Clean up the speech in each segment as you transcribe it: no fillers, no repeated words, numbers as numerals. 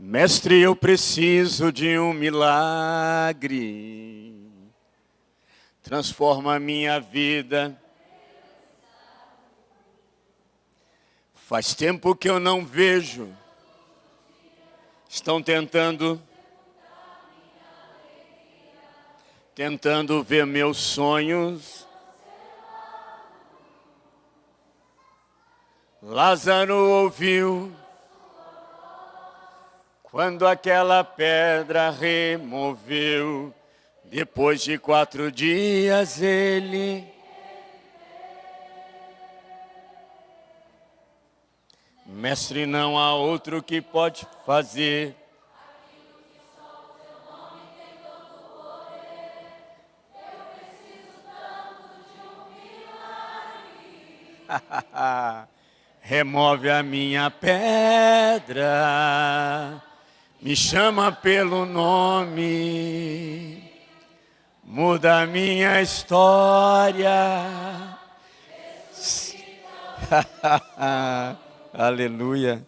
Mestre, eu preciso de um milagre. Transforma a minha vida. Faz tempo que eu não vejo. Estão tentando ver meus sonhos. Lázaro ouviu quando aquela pedra removeu. Depois de 4 dias ele... Mestre, não há outro que pode fazer. Remove a minha pedra, me chama pelo nome, muda a minha história. Aleluia.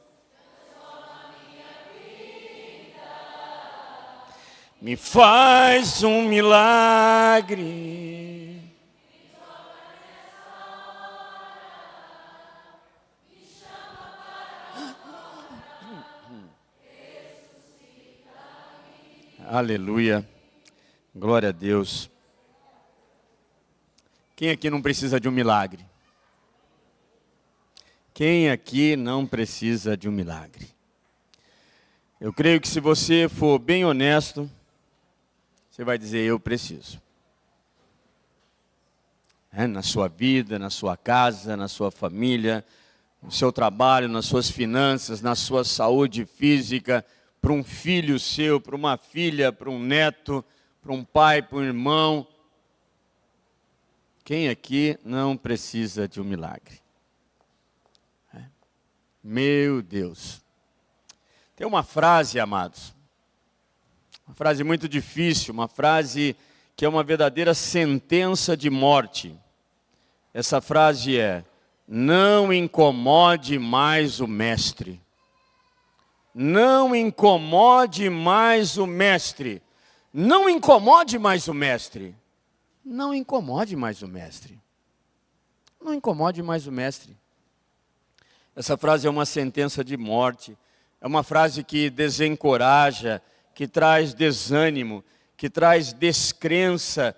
Me faz um milagre. Aleluia. Glória a Deus. Quem aqui não precisa de um milagre? Quem aqui não precisa de um milagre? Eu creio que se você for bem honesto, você vai dizer, eu preciso. Na sua vida, na sua casa, na sua família, no seu trabalho, nas suas finanças, na sua saúde física, para um filho seu, para uma filha, para um neto, para um pai, para um irmão. Quem aqui não precisa de um milagre? Meu Deus. Tem uma frase, amados, uma frase muito difícil, uma frase que é uma verdadeira sentença de morte. Essa frase é: não incomode mais o mestre. Não incomode mais o mestre. Não incomode mais o mestre. Não incomode mais o mestre. Não incomode mais o mestre. Essa frase é uma sentença de morte. É uma frase que desencoraja, que traz desânimo, que traz descrença,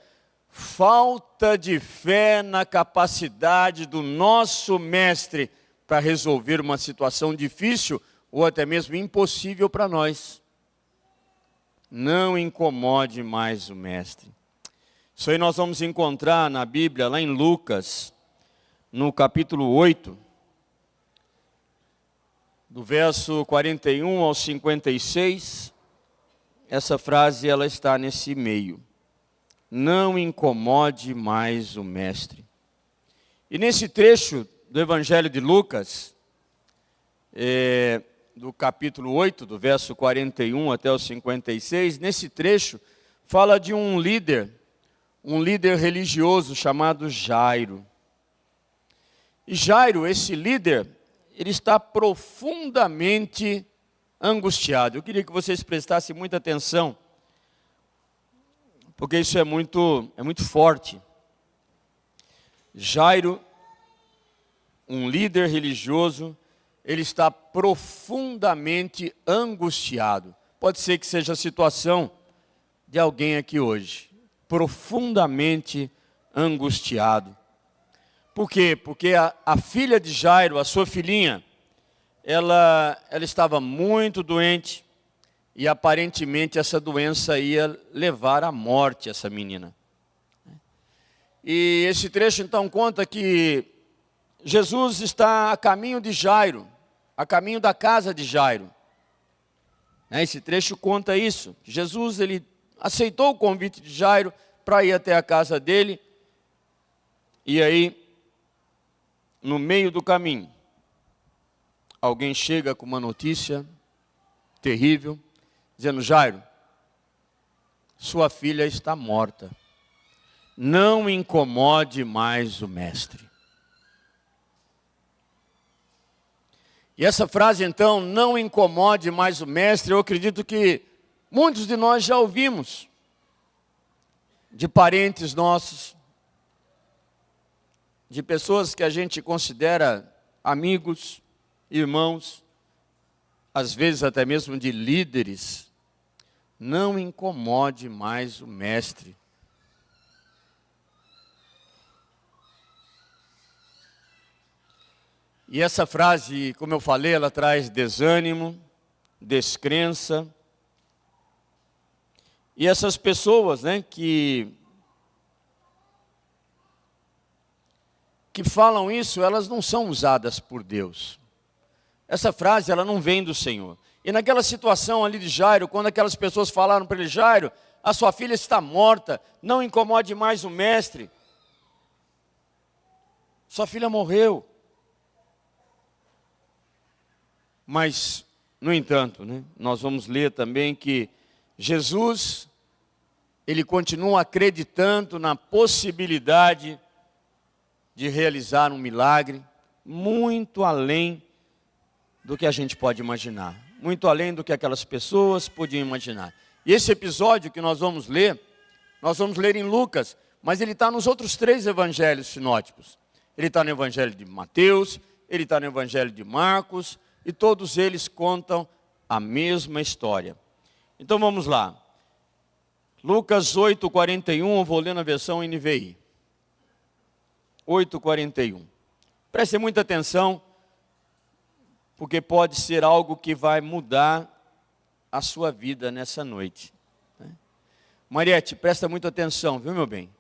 falta de fé na capacidade do nosso mestre para resolver uma situação difícil ou até mesmo impossível para nós. Não incomode mais o mestre. Isso aí nós vamos encontrar na Bíblia, lá em Lucas, no capítulo 8, do verso 41 ao 56, essa frase ela está nesse meio. Não incomode mais o mestre. E nesse trecho do Evangelho de Lucas, do capítulo 8, do verso 41 até o 56, nesse trecho fala de um líder religioso chamado Jairo. E Jairo, esse líder, ele está profundamente angustiado. Eu queria que vocês prestassem muita atenção, porque isso é muito forte. Jairo, um líder religioso, ele está profundamente angustiado. Pode ser que seja a situação de alguém aqui hoje, profundamente angustiado. Por quê? Porque a filha de Jairo, a sua filhinha, ela estava muito doente e aparentemente essa doença ia levar à morte essa menina. E esse trecho então conta que Jesus está a caminho de Jairo, a caminho da casa de Jairo. Esse trecho conta isso. Jesus ele aceitou o convite de Jairo para ir até a casa dele. E aí, no meio do caminho, alguém chega com uma notícia terrível, dizendo: Jairo, sua filha está morta. Não incomode mais o mestre. E essa frase, então, não incomode mais o mestre, eu acredito que muitos de nós já ouvimos, de parentes nossos, de pessoas que a gente considera amigos, irmãos, às vezes até mesmo de líderes. Não incomode mais o mestre. E essa frase, como eu falei, ela traz desânimo, descrença. E essas pessoas, que falam isso, elas não são usadas por Deus. Essa frase, ela não vem do Senhor. E naquela situação ali de Jairo, quando aquelas pessoas falaram para ele: Jairo, a sua filha está morta, não incomode mais o mestre. Sua filha morreu. Mas, no entanto, nós vamos ler também que Jesus, ele continua acreditando na possibilidade de realizar um milagre muito além do que a gente pode imaginar, muito além do que aquelas pessoas podiam imaginar. E esse episódio que nós vamos ler em Lucas, mas ele está nos outros 3 evangelhos sinóticos. Ele está no evangelho de Mateus, ele está no evangelho de Marcos, e todos eles contam a mesma história. Então vamos lá. Lucas 8:41, eu vou ler na versão NVI. 8:41. Prestem muita atenção, porque pode ser algo que vai mudar a sua vida nessa noite. Mariette, presta muita atenção, viu, meu bem?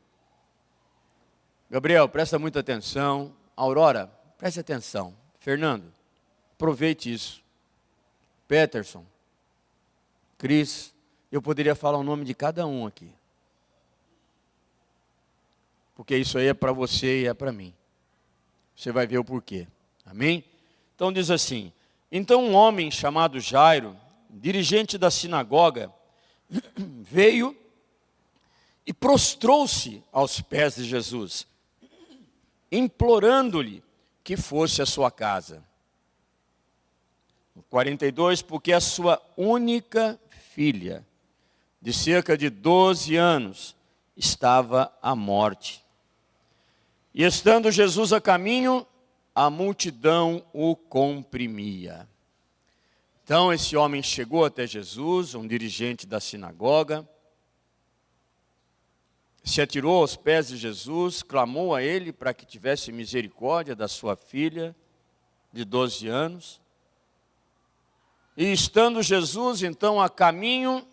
Gabriel, presta muita atenção. Aurora, preste atenção. Fernando, aproveite isso. Peterson, Cris, eu poderia falar o nome de cada um aqui. Porque isso aí é para você e é para mim. Você vai ver o porquê. Amém? Então diz assim: então um homem chamado Jairo, dirigente da sinagoga, veio e prostrou-se aos pés de Jesus, implorando-lhe que fosse à sua casa. 42, porque a sua única filha, de cerca de 12 anos, estava à morte. E estando Jesus a caminho, a multidão o comprimia. Então esse homem chegou até Jesus, um dirigente da sinagoga, se atirou aos pés de Jesus, clamou a ele para que tivesse misericórdia da sua filha de 12 anos. E estando Jesus então a caminho,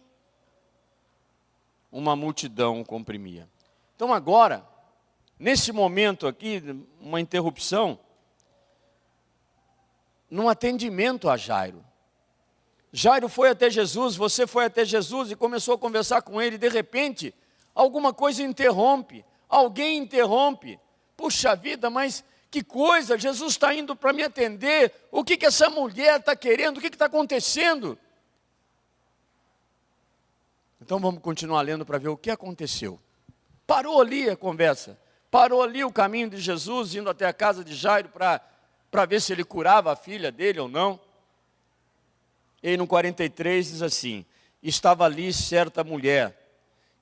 uma multidão o comprimia. Então agora, nesse momento aqui, uma interrupção, num atendimento a Jairo. Jairo foi até Jesus, você foi até Jesus e começou a conversar com ele, e de repente, alguma coisa interrompe, alguém interrompe. Puxa vida, mas que coisa, Jesus está indo para me atender, o que essa mulher está querendo, o que está acontecendo? Então vamos continuar lendo para ver o que aconteceu. Parou ali a conversa, parou ali o caminho de Jesus, indo até a casa de Jairo para ver se ele curava a filha dele ou não. E aí no 43 diz assim: estava ali certa mulher,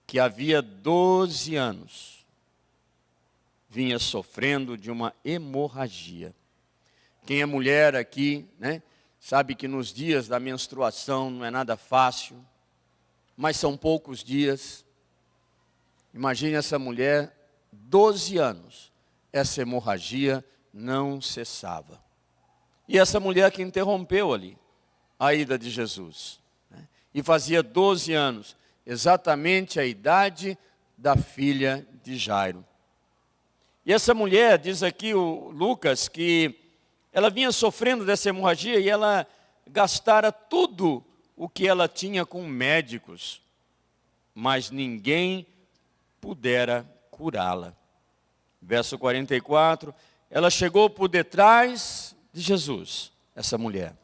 que havia 12 anos, vinha sofrendo de uma hemorragia. Quem é mulher aqui, sabe que nos dias da menstruação não é nada fácil, mas são poucos dias. Imagine essa mulher, 12 anos, essa hemorragia não cessava. E essa mulher que interrompeu ali a ida de Jesus, e fazia 12 anos, exatamente a idade da filha de Jairo. E essa mulher, diz aqui o Lucas, que ela vinha sofrendo dessa hemorragia e ela gastara tudo o que ela tinha com médicos, mas ninguém pudera curá-la. Verso 44, ela chegou por detrás de Jesus, essa mulher.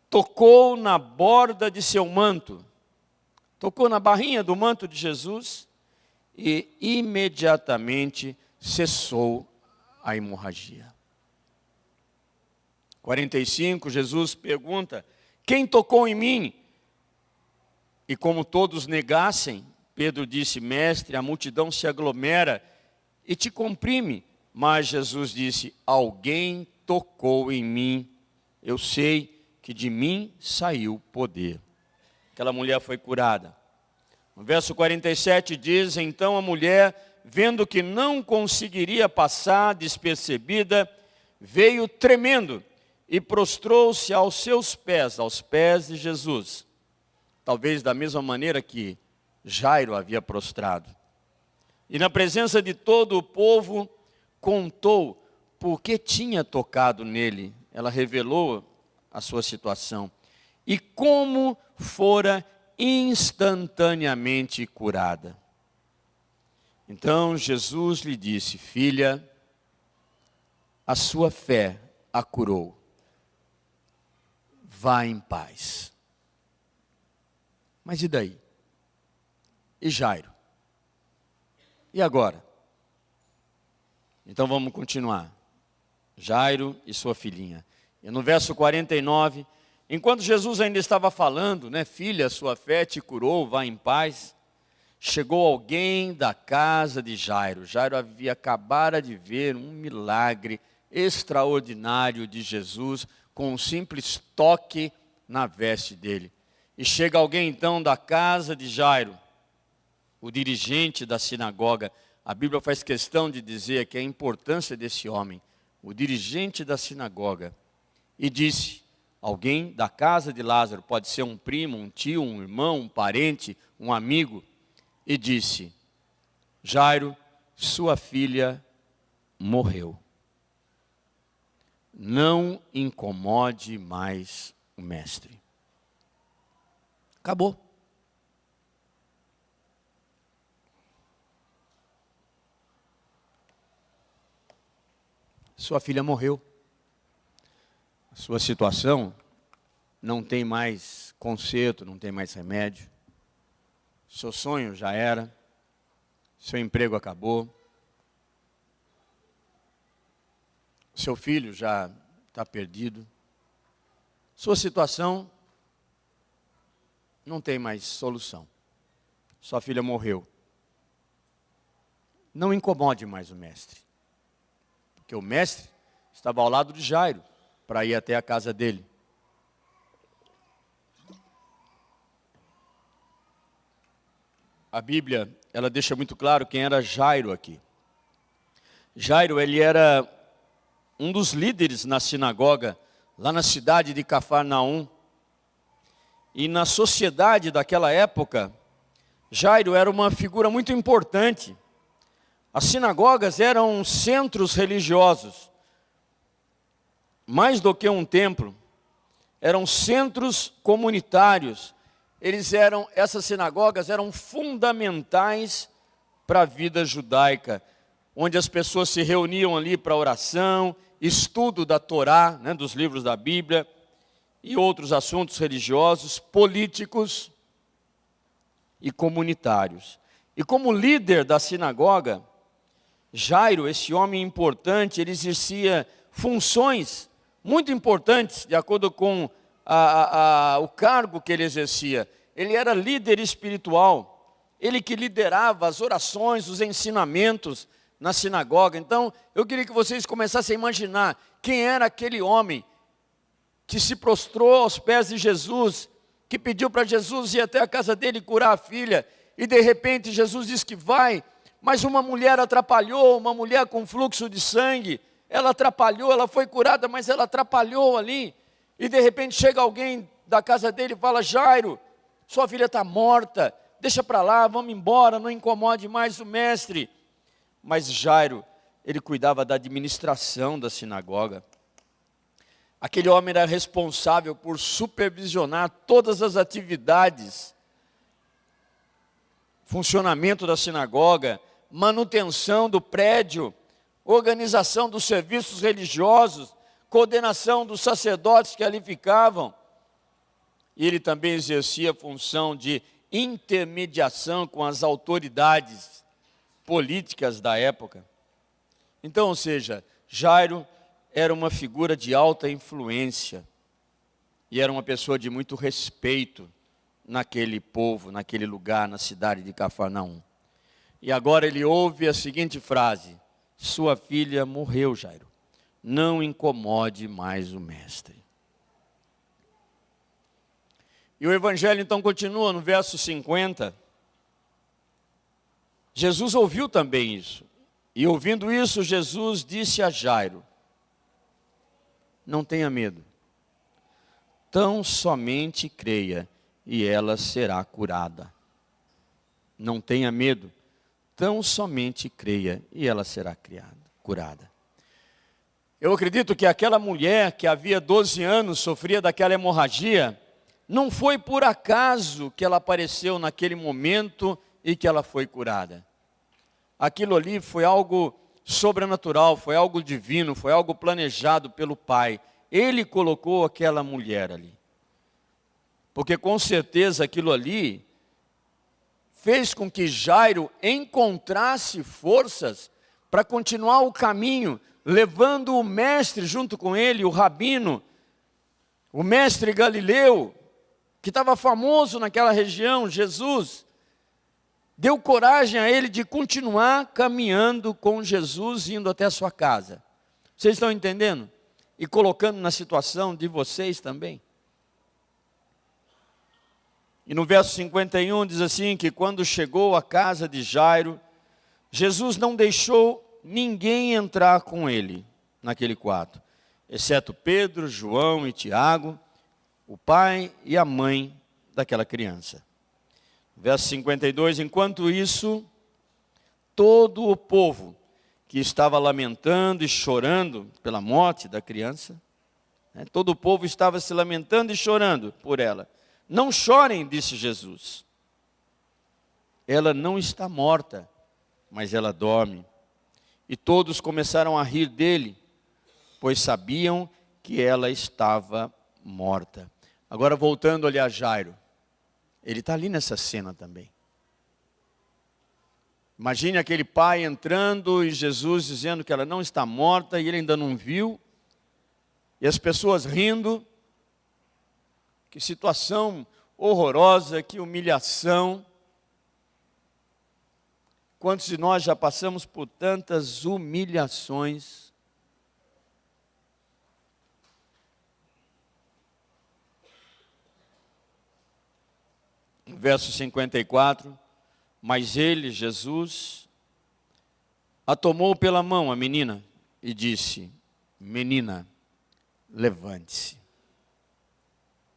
Tocou na borda de seu manto, tocou na barrinha do manto de Jesus e imediatamente cessou a hemorragia. 45, Jesus pergunta: quem tocou em mim? E como todos negassem, Pedro disse: mestre, a multidão se aglomera e te comprime. Mas Jesus disse: alguém tocou em mim, eu sei que de mim saiu poder. Aquela mulher foi curada. No verso 47 diz: então a mulher, vendo que não conseguiria passar despercebida, veio tremendo e prostrou-se aos seus pés, aos pés de Jesus. Talvez da mesma maneira que Jairo havia prostrado. E na presença de todo o povo, contou por que tinha tocado nele. Ela revelou a sua situação. E como fora instantaneamente curada. Então Jesus lhe disse: filha, a sua fé a curou. Vá em paz. Mas e daí? E Jairo? E agora? Então vamos continuar. Jairo e sua filhinha. E no verso 49, enquanto Jesus ainda estava falando, filha, sua fé te curou, vá em paz. Chegou alguém da casa de Jairo. Jairo acabara de ver um milagre extraordinário de Jesus, com um simples toque na veste dele. E chega alguém então da casa de Jairo, o dirigente da sinagoga. A Bíblia faz questão de dizer que a importância desse homem, o dirigente da sinagoga, e disse: alguém da casa de Lázaro, pode ser um primo, um tio, um irmão, um parente, um amigo, e disse: Jairo, sua filha morreu. Não incomode mais o mestre. Acabou. Sua filha morreu. Sua situação não tem mais conserto, não tem mais remédio. Seu sonho já era. Seu emprego acabou. Seu filho já está perdido. Sua situação não tem mais solução. Sua filha morreu. Não incomode mais o mestre. Porque o mestre estava ao lado de Jairo, para ir até a casa dele. A Bíblia, ela deixa muito claro quem era Jairo aqui. Jairo, ele era um dos líderes na sinagoga, lá na cidade de Cafarnaum. E na sociedade daquela época, Jairo era uma figura muito importante. As sinagogas eram centros religiosos. Mais do que um templo, eram centros comunitários. Essas sinagogas eram fundamentais para a vida judaica, onde as pessoas se reuniam ali para oração, estudo da Torá, dos livros da Bíblia, e outros assuntos religiosos, políticos e comunitários. E como líder da sinagoga, Jairo, esse homem importante, ele exercia funções muito importantes, de acordo com o cargo que ele exercia. Ele era líder espiritual, ele que liderava as orações, os ensinamentos na sinagoga. Então, eu queria que vocês começassem a imaginar quem era aquele homem que se prostrou aos pés de Jesus, que pediu para Jesus ir até a casa dele curar a filha, e de repente Jesus diz que vai, mas uma mulher atrapalhou, uma mulher com fluxo de sangue, ela atrapalhou, ela foi curada, mas ela atrapalhou ali, e de repente chega alguém da casa dele e fala: Jairo, sua filha está morta, deixa para lá, vamos embora, não incomode mais o mestre. Mas Jairo, ele cuidava da administração da sinagoga. Aquele homem era responsável por supervisionar todas as atividades, funcionamento da sinagoga, manutenção do prédio, organização dos serviços religiosos, coordenação dos sacerdotes que ali ficavam. E ele também exercia a função de intermediação com as autoridades políticas da época. Então, ou seja, Jairo era uma figura de alta influência e era uma pessoa de muito respeito naquele povo, naquele lugar, na cidade de Cafarnaum. E agora ele ouve a seguinte frase: sua filha morreu, Jairo. Não incomode mais o mestre. E o evangelho então continua no verso 50. Jesus ouviu também isso. E ouvindo isso, Jesus disse a Jairo: não tenha medo. Tão somente creia e ela será curada. Não tenha medo. Tão somente creia e ela será curada. Eu acredito que aquela mulher que havia 12 anos sofria daquela hemorragia, não foi por acaso que ela apareceu naquele momento e que ela foi curada. Aquilo ali foi algo sobrenatural, foi algo divino, foi algo planejado pelo Pai. Ele colocou aquela mulher ali. Porque com certeza aquilo ali fez com que Jairo encontrasse forças para continuar o caminho, levando o mestre junto com ele, o rabino, o mestre Galileu, que estava famoso naquela região, Jesus, deu coragem a ele de continuar caminhando com Jesus, indo até a sua casa. Vocês estão entendendo? E colocando na situação de vocês também. E no verso 51 diz assim, que quando chegou à casa de Jairo, Jesus não deixou ninguém entrar com ele naquele quarto, exceto Pedro, João e Tiago, o pai e a mãe daquela criança. Verso 52, enquanto isso, todo o povo que estava lamentando e chorando pela morte da criança, todo o povo estava se lamentando e chorando por ela. Não chorem, disse Jesus. Ela não está morta, mas ela dorme. E todos começaram a rir dele, pois sabiam que ela estava morta. Agora voltando ali a Jairo. Ele está ali nessa cena também. Imagine aquele pai entrando e Jesus dizendo que ela não está morta e ele ainda não viu. E as pessoas rindo. Que situação horrorosa, que humilhação. Quantos de nós já passamos por tantas humilhações? Verso 54, mas ele, Jesus, a tomou pela mão, a menina, e disse, menina, levante-se.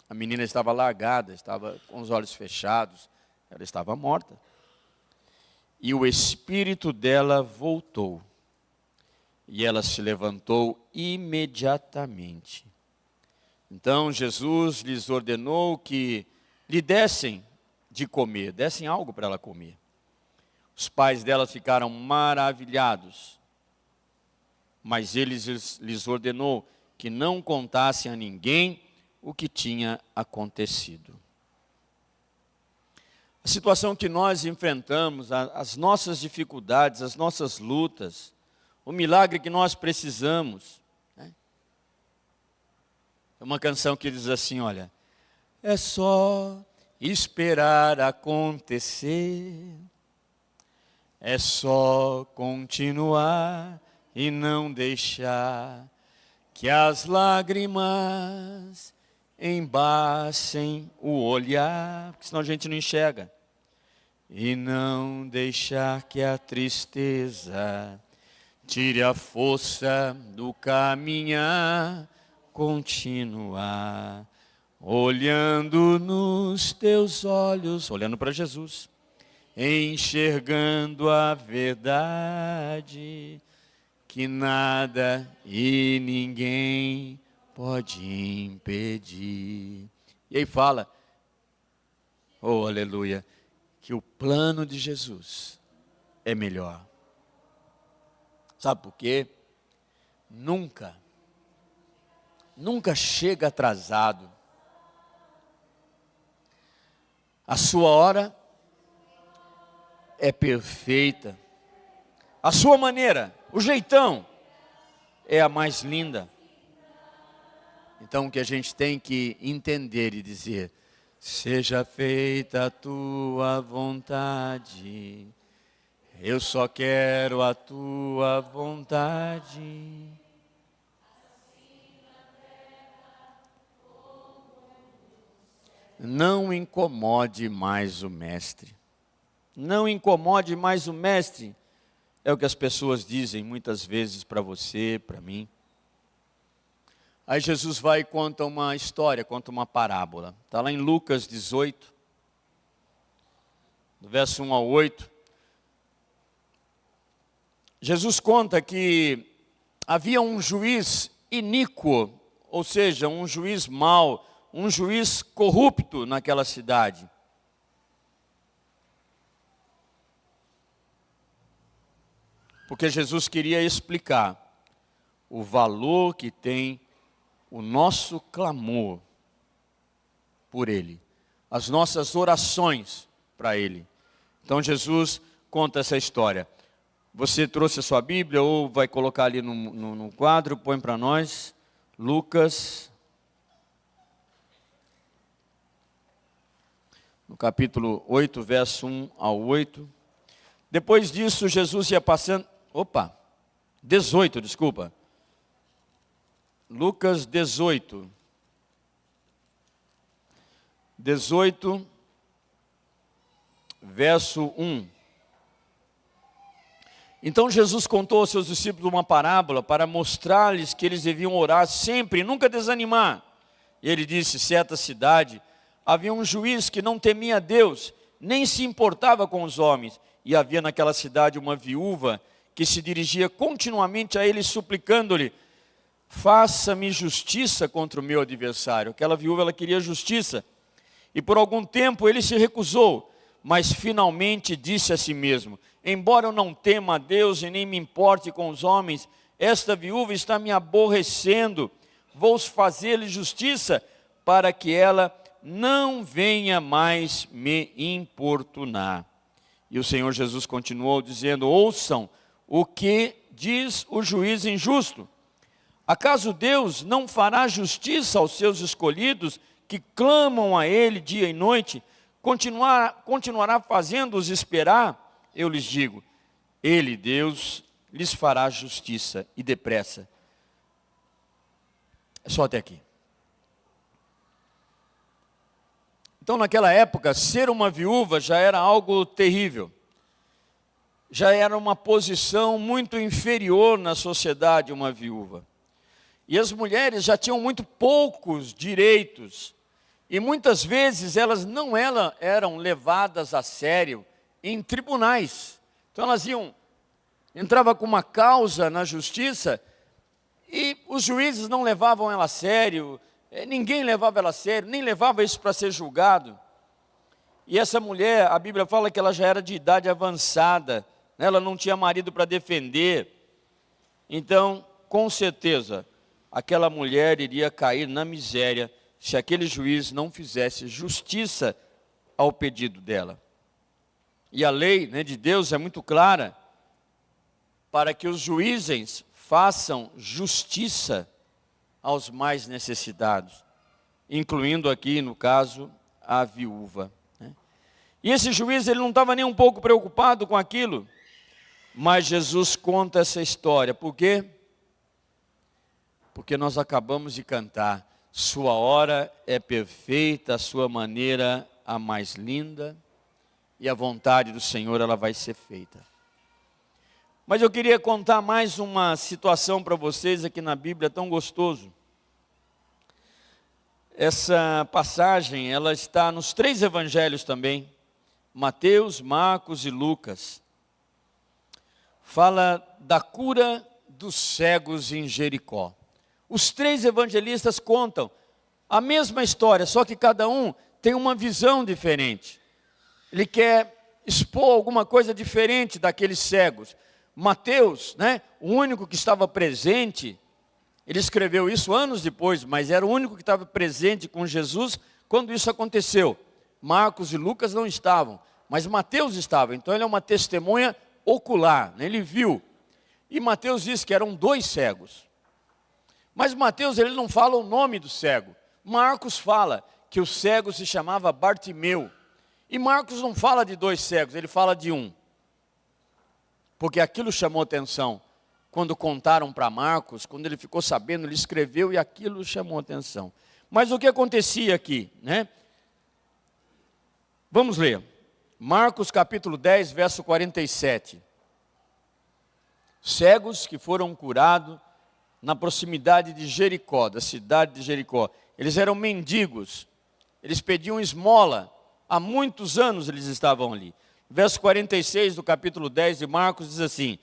A menina estava largada, estava com os olhos fechados, ela estava morta. E o espírito dela voltou, e ela se levantou imediatamente. Então Jesus lhes ordenou que lhe dessem de comer, dessem algo para ela comer. Os pais dela ficaram maravilhados, mas ele lhes ordenou que não contassem a ninguém o que tinha acontecido. A situação que nós enfrentamos, as nossas dificuldades, as nossas lutas, o milagre que nós precisamos. É uma canção que diz assim, olha, é só esperar acontecer, é só continuar e não deixar que as lágrimas embacem o olhar, porque senão a gente não enxerga. E não deixar que a tristeza tire a força do caminhar, continuar, olhando nos teus olhos, olhando para Jesus, enxergando a verdade, que nada e ninguém pode impedir. E aí fala, oh aleluia, que o plano de Jesus é melhor. Sabe por quê? Nunca chega atrasado. A sua hora é perfeita. A sua maneira, o jeitão, é a mais linda. Então o que a gente tem que entender e dizer: seja feita a tua vontade, eu só quero a tua vontade. Não incomode mais o mestre. Não incomode mais o mestre. É o que as pessoas dizem muitas vezes para você, para mim. Aí Jesus vai e conta uma história, conta uma parábola. Está lá em Lucas 18, do verso 1 ao 8. Jesus conta que havia um juiz iníquo, ou seja, um juiz mau, um juiz corrupto naquela cidade. Porque Jesus queria explicar o valor que tem o nosso clamor por Ele, as nossas orações para Ele. Então Jesus conta essa história. Você trouxe a sua Bíblia ou vai colocar ali no quadro, põe para nós, Lucas, no capítulo 8, verso 1 ao 8. Depois disso, Jesus ia passando, 18, desculpa. Lucas 18. 18, verso 1. Então Jesus contou aos seus discípulos uma parábola para mostrar-lhes que eles deviam orar sempre e nunca desanimar. E ele disse: certa cidade havia um juiz que não temia Deus, nem se importava com os homens. E havia naquela cidade uma viúva que se dirigia continuamente a ele, suplicando-lhe: faça-me justiça contra o meu adversário. Aquela viúva, ela queria justiça. E por algum tempo ele se recusou, mas finalmente disse a si mesmo: embora eu não tema a Deus e nem me importe com os homens, esta viúva está me aborrecendo. Vou fazer-lhe justiça para que ela não venha mais me importunar. E o Senhor Jesus continuou dizendo: ouçam o que diz o juiz injusto. Acaso Deus não fará justiça aos seus escolhidos que clamam a Ele dia e noite? Continuará fazendo-os esperar? Eu lhes digo, Ele, Deus, lhes fará justiça e depressa. É só até aqui. Então, naquela época, ser uma viúva já era algo terrível. Já era uma posição muito inferior na sociedade, uma viúva. E as mulheres já tinham muito poucos direitos. E muitas vezes elas não eram levadas a sério em tribunais. Então elas entravam com uma causa na justiça e os juízes não levavam ela a sério. Ninguém levava ela a sério, nem levava isso para ser julgado. E essa mulher, a Bíblia fala que ela já era de idade avançada, né? Ela não tinha marido para defender. Então, com certeza, aquela mulher iria cair na miséria se aquele juiz não fizesse justiça ao pedido dela. E a lei, né, de Deus é muito clara, para que os juízes façam justiça aos mais necessitados, incluindo aqui, no caso, a viúva. Né? E esse juiz, ele não estava nem um pouco preocupado com aquilo, mas Jesus conta essa história. Por quê? Porque nós acabamos de cantar: sua hora é perfeita, a sua maneira a mais linda, e a vontade do Senhor, ela vai ser feita. Mas eu queria contar mais uma situação para vocês aqui na Bíblia, tão gostoso. Essa passagem, ela está nos 3 evangelhos também, Mateus, Marcos e Lucas. Fala da cura dos cegos em Jericó. Os 3 evangelistas contam a mesma história, só que cada um tem uma visão diferente. Ele quer expor alguma coisa diferente daqueles cegos. Mateus, né, o único que estava presente, ele escreveu isso anos depois, mas era o único que estava presente com Jesus quando isso aconteceu. Marcos e Lucas não estavam, mas Mateus estava. Então ele é uma testemunha ocular, né? Ele viu. E Mateus diz que eram 2 cegos. Mas Mateus, ele não fala o nome do cego. Marcos fala que o cego se chamava Bartimeu. E Marcos não fala de 2 cegos, ele fala de um. Porque aquilo chamou atenção. Quando contaram para Marcos, quando ele ficou sabendo, ele escreveu e aquilo chamou atenção. Mas o que acontecia aqui, né? Vamos ler. Marcos capítulo 10, verso 47. Cegos que foram curados na proximidade de Jericó, da cidade de Jericó. Eles eram mendigos, eles pediam esmola, há muitos anos eles estavam ali. Verso 46 do capítulo 10 de Marcos diz assim: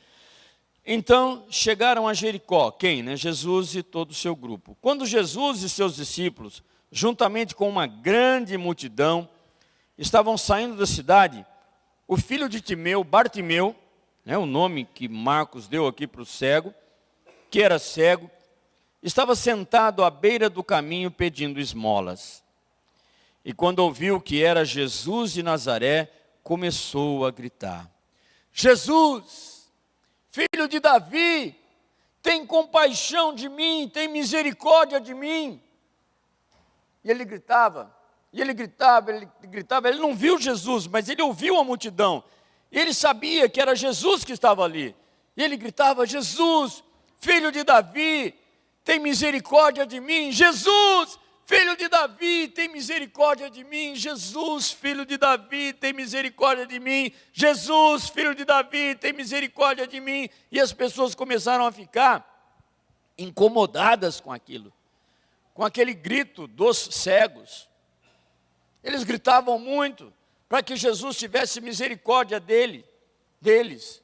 então chegaram a Jericó, quem? Né? Jesus e todo o seu grupo. Quando Jesus e seus discípulos, juntamente com uma grande multidão, estavam saindo da cidade, o filho de Timeu, Bartimeu, né, o nome que Marcos deu aqui para o cego, que era cego, estava sentado à beira do caminho pedindo esmolas. E quando ouviu que era Jesus de Nazaré, começou a gritar: Jesus, filho de Davi, tem compaixão de mim, tem misericórdia de mim. E ele gritava, ele não viu Jesus, mas ele ouviu a multidão. E ele sabia que era Jesus que estava ali. E ele gritava: Jesus, filho de Davi, tem misericórdia de mim. Jesus, filho de Davi, tem misericórdia de mim. Jesus, filho de Davi, tem misericórdia de mim. Jesus, filho de Davi, tem misericórdia de mim. E as pessoas começaram a ficar incomodadas com aquilo, com aquele grito dos cegos. Eles gritavam muito para que Jesus tivesse misericórdia deles.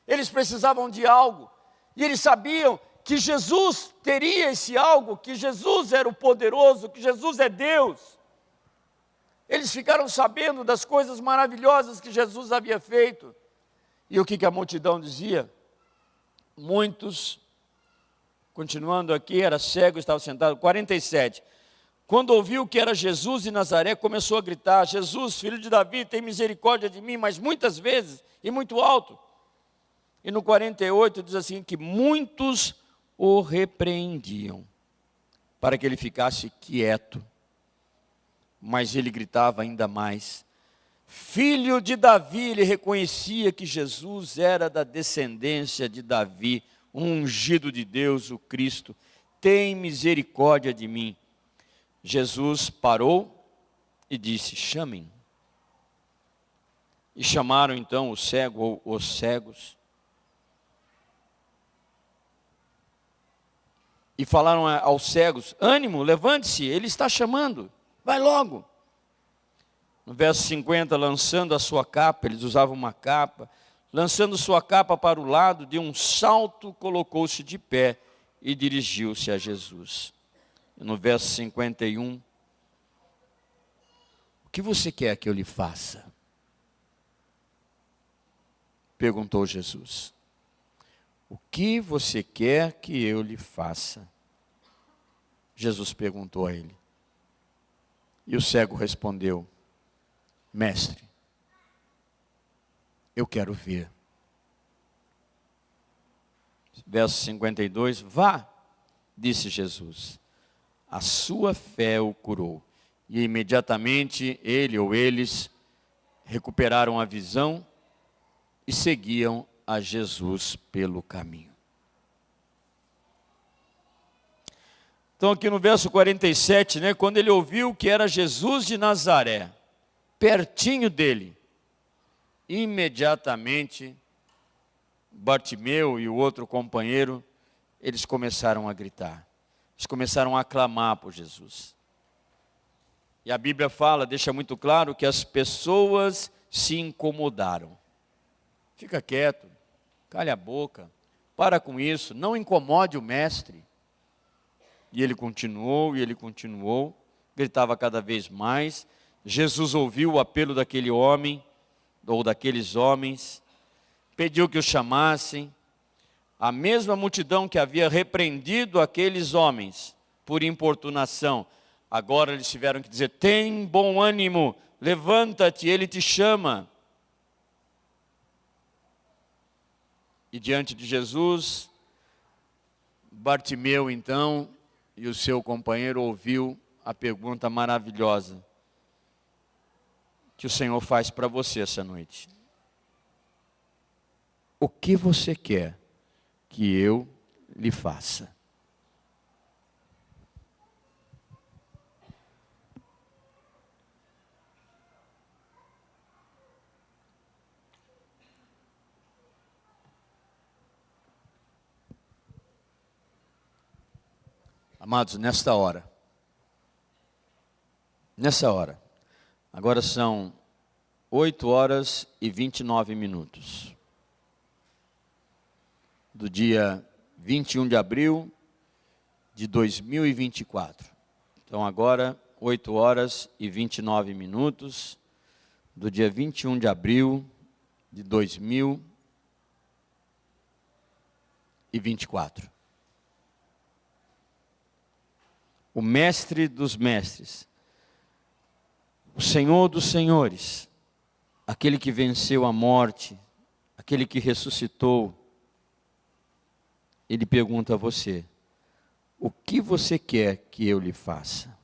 Eles precisavam de algo, e eles sabiam que Jesus teria esse algo, que Jesus era o poderoso, que Jesus é Deus. Eles ficaram sabendo das coisas maravilhosas que Jesus havia feito. E o que a multidão dizia? Muitos, continuando aqui, era cego, estava sentado, 47. Quando ouviu que era Jesus de Nazaré, começou a gritar: Jesus, filho de Davi, tem misericórdia de mim, mas muitas vezes, e muito alto. E no 48 diz assim, que muitos o repreendiam, para que ele ficasse quieto. Mas ele gritava ainda mais: filho de Davi. Ele reconhecia que Jesus era da descendência de Davi, o ungido de Deus, o Cristo. Tem misericórdia de mim. Jesus parou e disse: chamem. E chamaram então o cego ou os cegos. E falaram aos cegos: ânimo, levante-se, ele está chamando, vai logo. No verso 50, lançando a sua capa, eles usavam uma capa, lançando sua capa para o lado, de um salto, colocou-se de pé e dirigiu-se a Jesus. No verso 51, o que você quer que eu lhe faça? Perguntou Jesus. O que você quer que eu lhe faça? Jesus perguntou a ele. E o cego respondeu: mestre, eu quero ver. Verso 52, vá, disse Jesus, a sua fé o curou. E imediatamente ele ou eles recuperaram a visão e seguiam a Jesus pelo caminho. Então aqui no verso 47, né, quando ele ouviu que era Jesus de Nazaré, pertinho dele, imediatamente Bartimeu e o outro companheiro, eles começaram a gritar. Eles começaram a clamar por Jesus. E a Bíblia fala, deixa muito claro, que as pessoas se incomodaram. Fica quieto, cale a boca, para com isso, não incomode o mestre. E ele continuou, gritava cada vez mais. Jesus ouviu o apelo daquele homem, ou daqueles homens, pediu que o chamassem. A mesma multidão que havia repreendido aqueles homens por importunação, agora eles tiveram que dizer: tem bom ânimo, levanta-te, ele te chama. E diante de Jesus, Bartimeu então e o seu companheiro ouviu a pergunta maravilhosa que o Senhor faz para você essa noite. O que você quer que eu lhe faça? Amados, nessa hora, agora são 8h29 do dia 21 de abril de 2024. Então agora 8h29 do dia 21 de abril de 2024. O mestre dos mestres, o Senhor dos senhores, aquele que venceu a morte, aquele que ressuscitou, ele pergunta a você: o que você quer que eu lhe faça?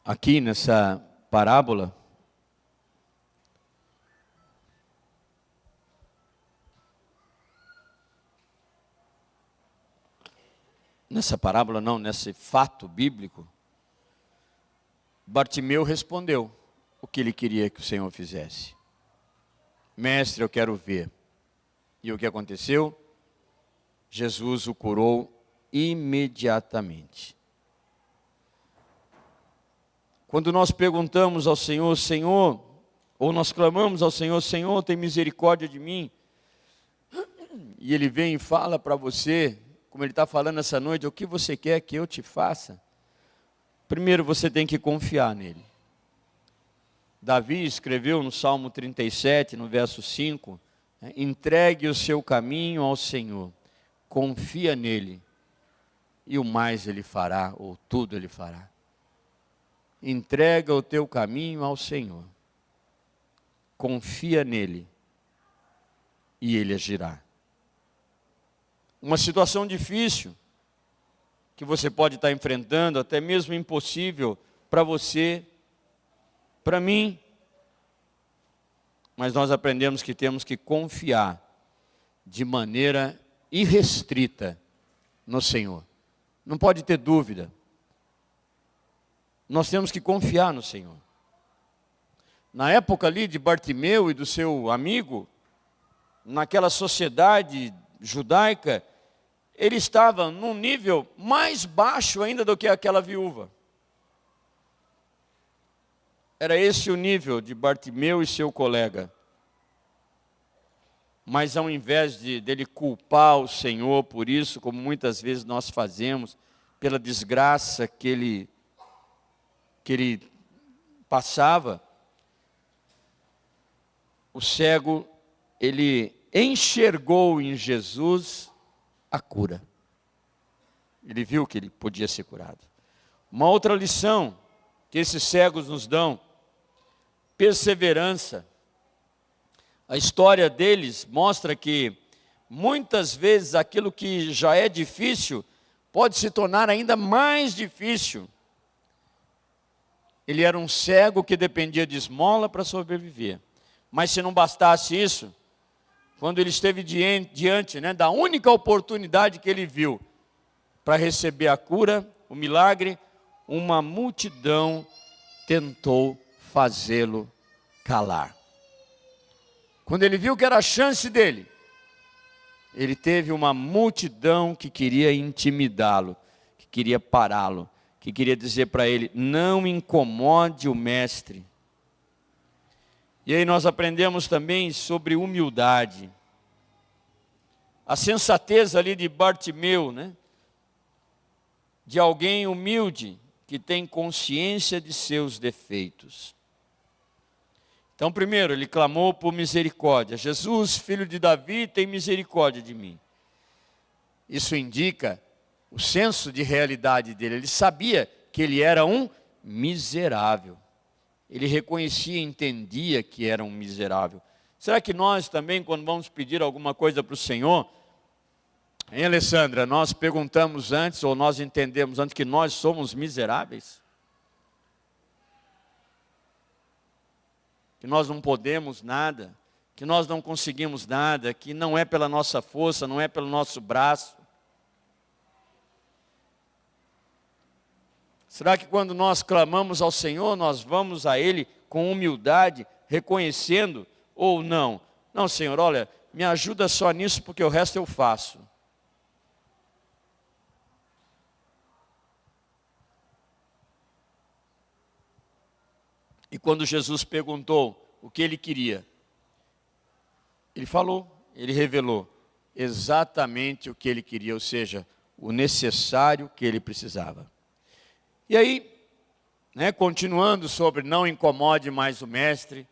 Aqui nessa parábola, nesse fato bíblico, Bartimeu respondeu o que ele queria que o Senhor fizesse. Mestre, eu quero ver. E o que aconteceu? Jesus o curou imediatamente. Quando nós perguntamos ao Senhor, Senhor, ou nós clamamos ao Senhor, Senhor, tem misericórdia de mim, e Ele vem e fala para você, como Ele está falando essa noite, o que você quer que eu te faça? Primeiro você tem que confiar nele. Davi escreveu no Salmo 37, no verso 5, entregue o seu caminho ao Senhor, confia nele, e o mais Ele fará, ou tudo Ele fará. Entrega o teu caminho ao Senhor, confia nele, e Ele agirá. Uma situação difícil, que você pode estar enfrentando, até mesmo impossível para você, para mim, mas nós aprendemos que temos que confiar de maneira irrestrita no Senhor. Não pode ter dúvida. Nós temos que confiar no Senhor. Na época ali de Bartimeu e do seu amigo, naquela sociedade judaica, ele estava num nível mais baixo ainda do que aquela viúva. Era esse o nível de Bartimeu e seu colega. Mas ao invés dele culpar o Senhor por isso, como muitas vezes nós fazemos, pela desgraça que ele passava, o cego, ele enxergou em Jesus a cura. Ele viu que ele podia ser curado. Uma outra lição que esses cegos nos dão: perseverança. A história deles mostra que muitas vezes aquilo que já é difícil pode se tornar ainda mais difícil. Ele era um cego que dependia de esmola para sobreviver. Mas se não bastasse isso, quando ele esteve diante da única oportunidade que ele viu para receber a cura, o milagre, uma multidão tentou fazê-lo calar. Quando ele viu que era a chance dele, ele teve uma multidão que queria intimidá-lo, que queria pará-lo, que queria dizer para ele: não incomode o mestre. E aí nós aprendemos também sobre humildade. A sensatez ali de Bartimeu, de alguém humilde, que tem consciência de seus defeitos. Então, primeiro, ele clamou por misericórdia. Jesus, filho de Davi, tem misericórdia de mim. Isso indica o senso de realidade dele. Ele sabia que ele era um miserável. Ele reconhecia e entendia que era um miserável. Será que nós também, quando vamos pedir alguma coisa para o Senhor, hein, Alessandra, nós perguntamos antes, ou nós entendemos antes que nós somos miseráveis? Que nós não podemos nada, que nós não conseguimos nada, que não é pela nossa força, não é pelo nosso braço. Será que quando nós clamamos ao Senhor, nós vamos a Ele com humildade, reconhecendo ou não? Não, Senhor, olha, me ajuda só nisso porque o resto eu faço. E quando Jesus perguntou o que ele queria, ele falou, ele revelou exatamente o que ele queria, ou seja, o necessário que ele precisava. E aí, continuando sobre não incomode mais o mestre,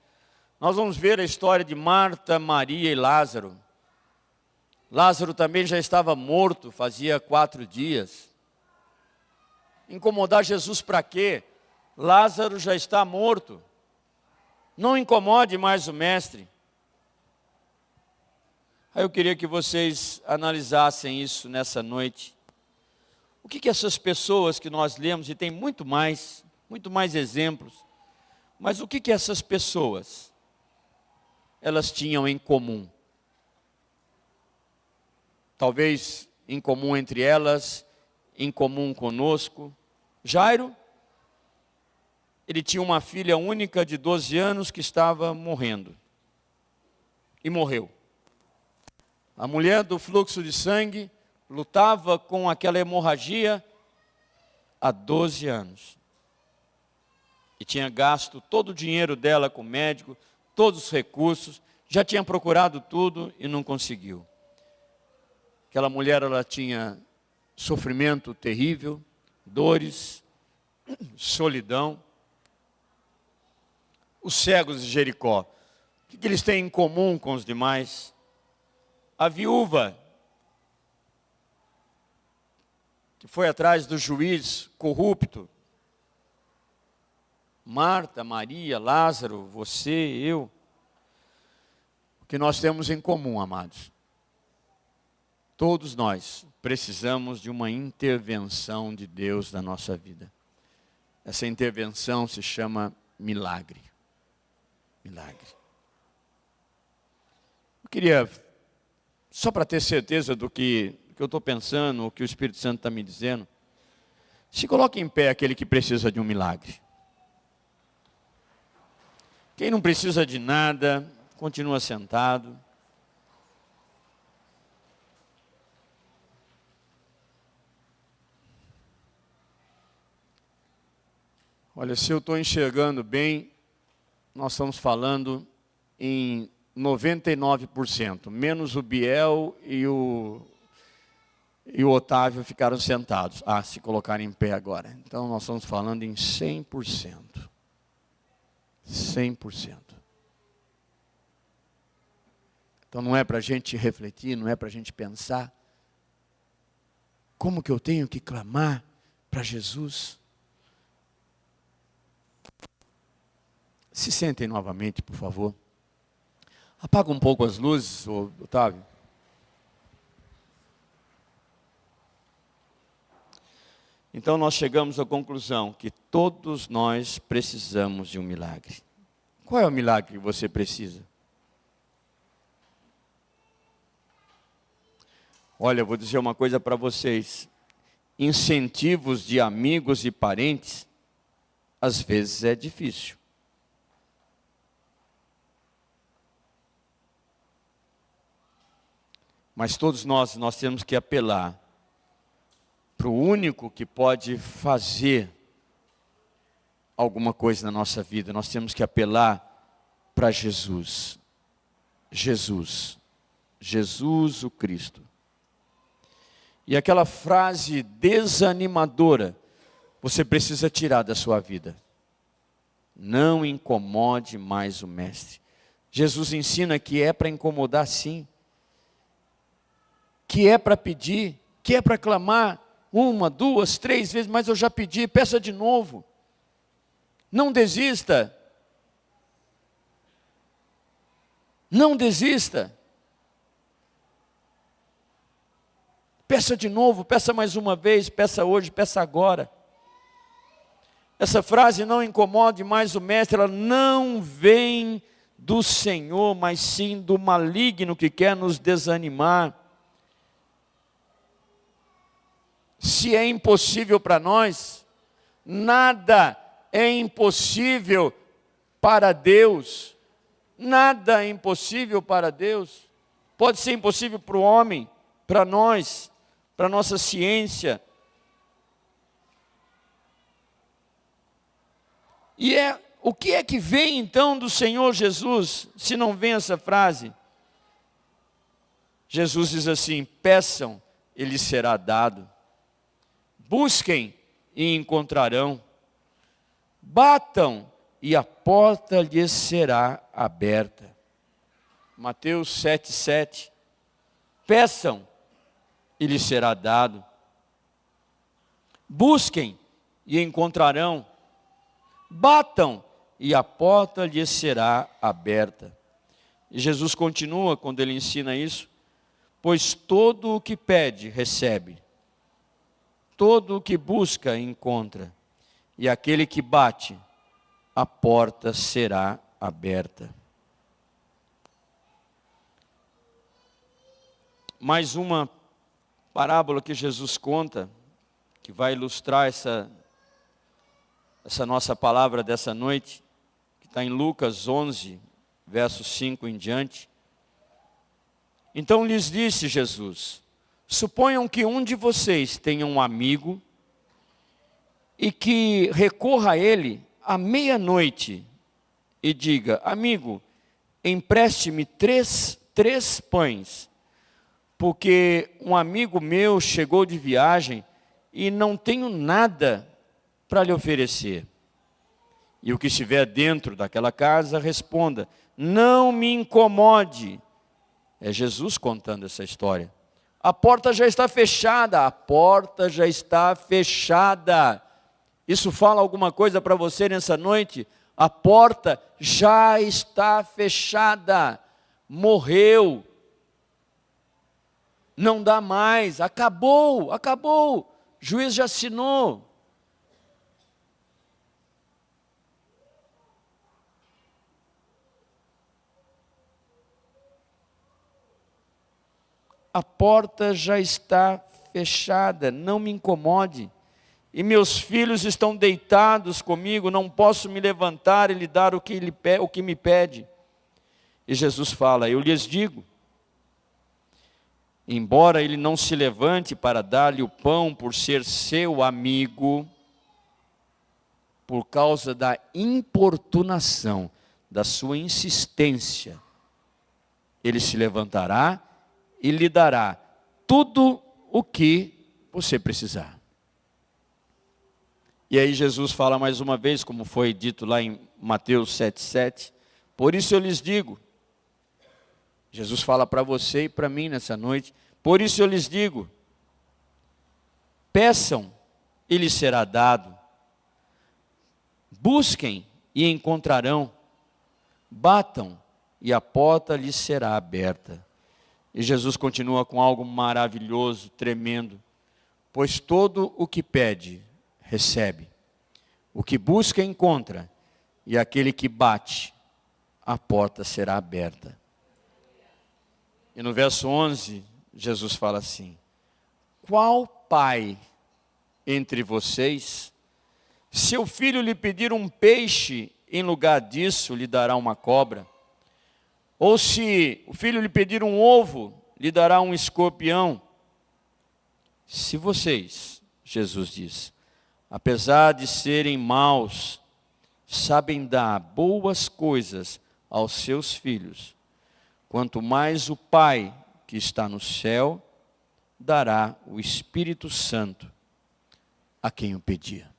nós vamos ver a história de Marta, Maria e Lázaro. Lázaro também já estava morto, fazia 4 dias. Incomodar Jesus para quê? Lázaro já está morto. Não incomode mais o mestre. Aí eu queria que vocês analisassem isso nessa noite. O que essas pessoas que nós lemos, e tem muito mais exemplos, mas o que essas pessoas, elas tinham em comum? Talvez em comum entre elas, em comum conosco. Jairo, ele tinha uma filha única de 12 anos que estava morrendo. E morreu. A mulher do fluxo de sangue lutava com aquela hemorragia há 12 anos. E tinha gasto todo o dinheiro dela com o médico, todos os recursos, já tinha procurado tudo e não conseguiu. Aquela mulher, ela tinha sofrimento terrível, dores, solidão. Os cegos de Jericó, o que eles têm em comum com os demais? A viúva, que foi atrás do juiz corrupto. Marta, Maria, Lázaro, você, eu. O que nós temos em comum, amados? Todos nós precisamos de uma intervenção de Deus na nossa vida. Essa intervenção se chama milagre. Milagre. Eu queria, só para ter certeza do que eu estou pensando, o que o Espírito Santo está me dizendo, se coloque em pé aquele que precisa de um milagre. Quem não precisa de nada, continua sentado. Olha, se eu estou enxergando bem, nós estamos falando em 99%, menos o Biel e o Otávio ficaram sentados. Se colocarem em pé agora. Então nós estamos falando em 100%. 100%. Então não é para a gente refletir, não é para a gente pensar. Como que eu tenho que clamar para Jesus? Se sentem novamente, por favor. Apaga um pouco as luzes, Otávio. Então nós chegamos à conclusão que todos nós precisamos de um milagre. Qual é o milagre que você precisa? Olha, eu vou dizer uma coisa para vocês. Incentivos de amigos e parentes, às vezes é difícil. Mas todos nós temos que apelar para o único que pode fazer alguma coisa na nossa vida. Nós temos que apelar para Jesus. Jesus o Cristo. E aquela frase desanimadora, você precisa tirar da sua vida. Não incomode mais o mestre. Jesus ensina que é para incomodar sim. Que é para pedir, que é para clamar 1, 2, 3 vezes, mas eu já pedi, peça de novo. Não desista. Não desista. Peça de novo, peça mais uma vez, peça hoje, peça agora. Essa frase não incomode mais o mestre, ela não vem do Senhor, mas sim do maligno que quer nos desanimar. Se é impossível para nós, nada é impossível para Deus. Nada é impossível para Deus. Pode ser impossível para o homem, para nós, para a nossa ciência. E o que é que vem então do Senhor Jesus, se não vem essa frase? Jesus diz assim: peçam e lhes será dado. Busquem e encontrarão. Batam e a porta lhes será aberta. Mateus 7,7. Peçam e lhes será dado. Busquem e encontrarão. Batam e a porta lhes será aberta. E Jesus continua quando ele ensina isso: pois todo o que pede, recebe. Todo o que busca, encontra. E aquele que bate, a porta será aberta. Mais uma parábola que Jesus conta, que vai ilustrar essa nossa palavra dessa noite, que está em Lucas 11, versos 5 em diante. Então lhes disse Jesus: suponham que um de vocês tenha um amigo e que recorra a ele à meia-noite e diga: amigo, empreste-me três pães, porque um amigo meu chegou de viagem e não tenho nada para lhe oferecer. E o que estiver dentro daquela casa responda: não me incomode. É Jesus contando essa história. A porta já está fechada, a porta já está fechada. Isso fala alguma coisa para você nessa noite? A porta já está fechada. Morreu. Não dá mais, acabou. O juiz já assinou. A porta já está fechada, não me incomode. E meus filhos estão deitados comigo, não posso me levantar e lhe dar o que me pede. E Jesus fala: eu lhes digo, embora ele não se levante para dar-lhe o pão por ser seu amigo, por causa da importunação, da sua insistência, ele se levantará e lhe dará tudo o que você precisar. E aí Jesus fala mais uma vez, como foi dito lá em Mateus 7,7. Por isso eu lhes digo, Jesus fala para você e para mim nessa noite, por isso eu lhes digo, peçam e lhes será dado, busquem e encontrarão, batam e a porta lhes será aberta. E Jesus continua com algo maravilhoso, tremendo, pois todo o que pede, recebe. O que busca, encontra. E aquele que bate, a porta será aberta. E no verso 11, Jesus fala assim: qual pai entre vocês, se o filho lhe pedir um peixe, em lugar disso lhe dará uma cobra? Ou se o filho lhe pedir um ovo, lhe dará um escorpião? Se vocês, Jesus diz, apesar de serem maus, sabem dar boas coisas aos seus filhos, quanto mais o Pai que está no céu dará o Espírito Santo a quem o pedir.